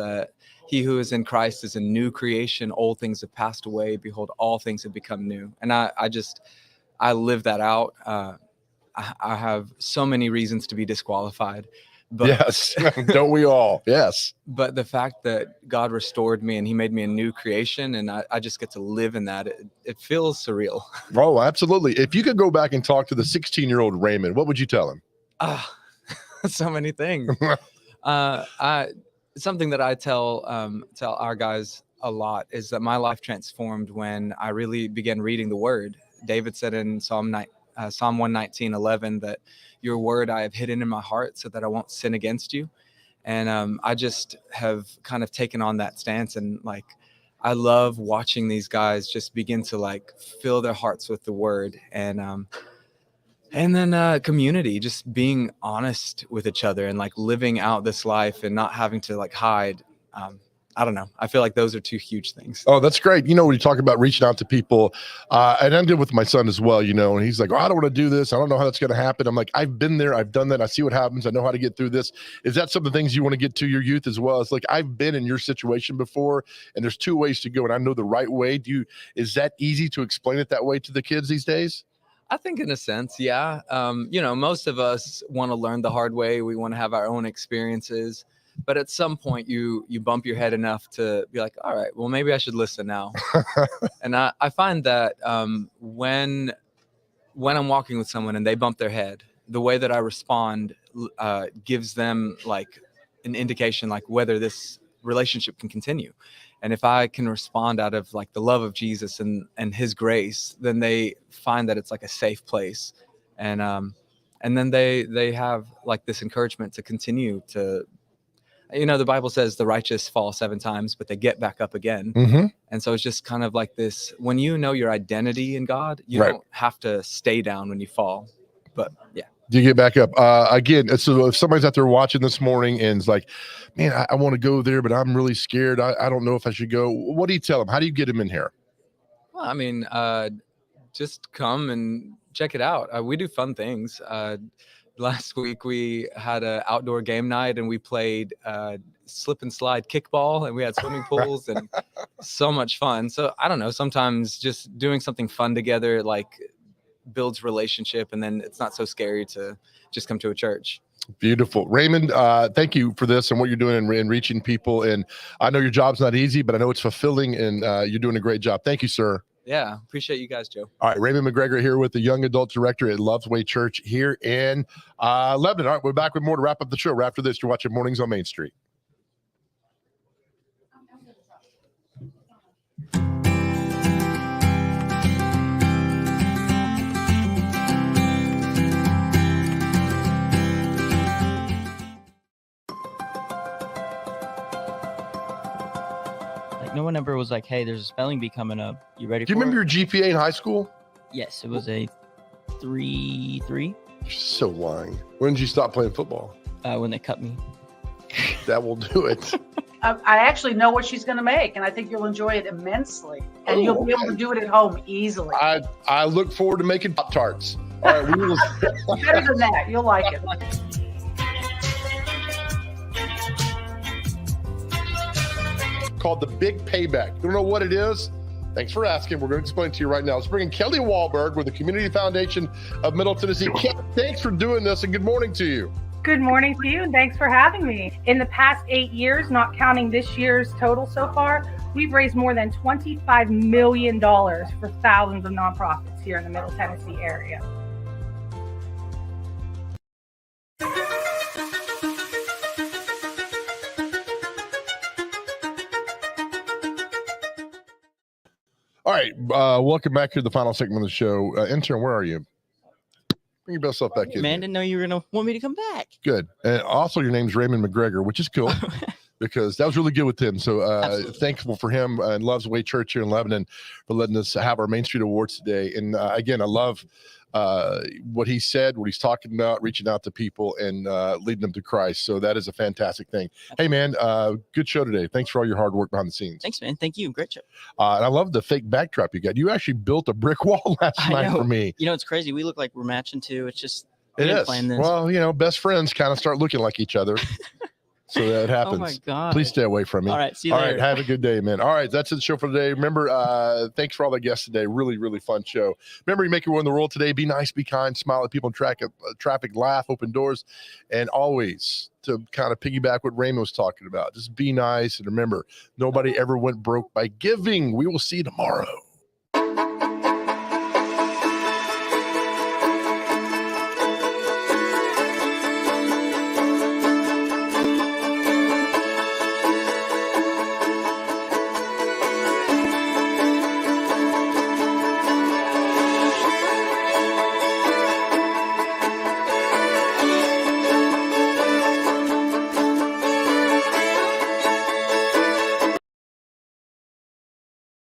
he who is in Christ is a new creation. Old things have passed away. Behold, all things have become new. And I live that out. I have so many reasons to be disqualified. But, yes, don't we all? Yes. But the fact that God restored me and he made me a new creation, and I just get to live in that, it feels surreal. Oh, absolutely. If you could go back and talk to the 16-year-old Raymond, what would you tell him? So many things. Something that I tell our guys a lot is that my life transformed when I really began reading the Word. David said in Psalm 119:11 that your word I have hidden in my heart so that I won't sin against you. And I just have kind of taken on that stance, and like I love watching these guys just begin to like fill their hearts with the word, and then community, just being honest with each other and like living out this life and not having to like hide. I don't know. I feel like those are two huge things. Oh, that's great. You know, when you talk about reaching out to people, and I did with my son as well, you know, and he's like, oh, I don't want to do this. I don't know how that's going to happen. I'm like, I've been there. I've done that. I see what happens. I know how to get through this. Is that some of the things you want to get to your youth as well? It's like, I've been in your situation before, and there's two ways to go, and I know the right way. Is that easy to explain it that way to the kids these days? I think in a sense, yeah. You know, most of us want to learn the hard way. We want to have our own experiences. But at some point you bump your head enough to be like, all right, well, maybe I should listen now. And I find that when I'm walking with someone and they bump their head, the way that I respond gives them like an indication like whether this relationship can continue. And if I can respond out of like the love of Jesus and his grace, then they find that it's like a safe place. And then they have like this encouragement to continue to, you know, the Bible says the righteous fall 7 times, but they get back up again. Mm-hmm. And so it's just kind of like this, when you know your identity in God, you don't have to stay down when you fall. But yeah. You get back up. Again, so if somebody's out there watching this morning and is like, man, I want to go there, but I'm really scared. I don't know if I should go. What do you tell them? How do you get them in here? Well, I mean, just come and check it out. We do fun things. Last week we had an outdoor game night and we played slip and slide kickball, and we had swimming pools and so much fun. So I don't know, sometimes just doing something fun together like builds relationship, and then it's not so scary to just come to a church. Beautiful. Raymond, thank you for this and what you're doing in reaching people. And I know your job's not easy, but I know it's fulfilling, and you're doing a great job. Thank you, sir. Yeah, appreciate you guys, Joe. All right, Raymond McGregor here with the Young Adult Director at Love's Way Church here in Lebanon. All right, we're back with more to wrap up the show. Right after this, you're watching Mornings on Main Street. No one ever was like, hey, there's a spelling bee coming up. You ready for it? Do you remember your GPA in high school? Yes, it was a 3.3. You're so lying. When did you stop playing football? When they cut me. That will do it. I actually know what she's going to make, and I think you'll enjoy it immensely. And you'll be able to do it at home easily. I look forward to making Pop-Tarts. All right, we will. Better than that. You'll like it. Called The Big Payback. You don't know what it is? Thanks for asking. We're going to explain to you right now. Let's bring in Kelly Wahlberg with the Community Foundation of Middle Tennessee. Kelly, thanks for doing this, and good morning to you. Good morning to you, and thanks for having me. In the past 8 years, not counting this year's total so far, we've raised more than $25 million for thousands of nonprofits here in the Middle Tennessee area. All right, welcome back to the final segment of the show. Intern, where are you? Bring your best self back in. Man, didn't know you were going to want me to come back. Good. And also, your name's Raymond McGregor, which is cool because that was really good with him. So thankful for him and Love's Way Church here in Lebanon for letting us have our Main Street Awards today. And again, I love what he said, what he's talking about, reaching out to people and leading them to Christ. So that is a fantastic thing. Hey, man, good show today. Thanks for all your hard work behind the scenes. Thanks, man. Thank you. Great show. And I love the fake backdrop you got. You actually built a brick wall last night for me. You know, it's crazy. We look like we're matching too. It's just, it is. Well, you know, best friends kind of start looking like each other. So that happens. Oh my God. Please stay away from me. All right. See you later. All right. Have a good day, man. All right. That's the show for today. Remember, thanks for all the guests today. Really, really fun show. Remember, you make your way in the world today. Be nice, be kind, smile at people in traffic, laugh, open doors, and always to kind of piggyback what Raymond was talking about. Just be nice. And remember, nobody ever went broke by giving. We will see you tomorrow.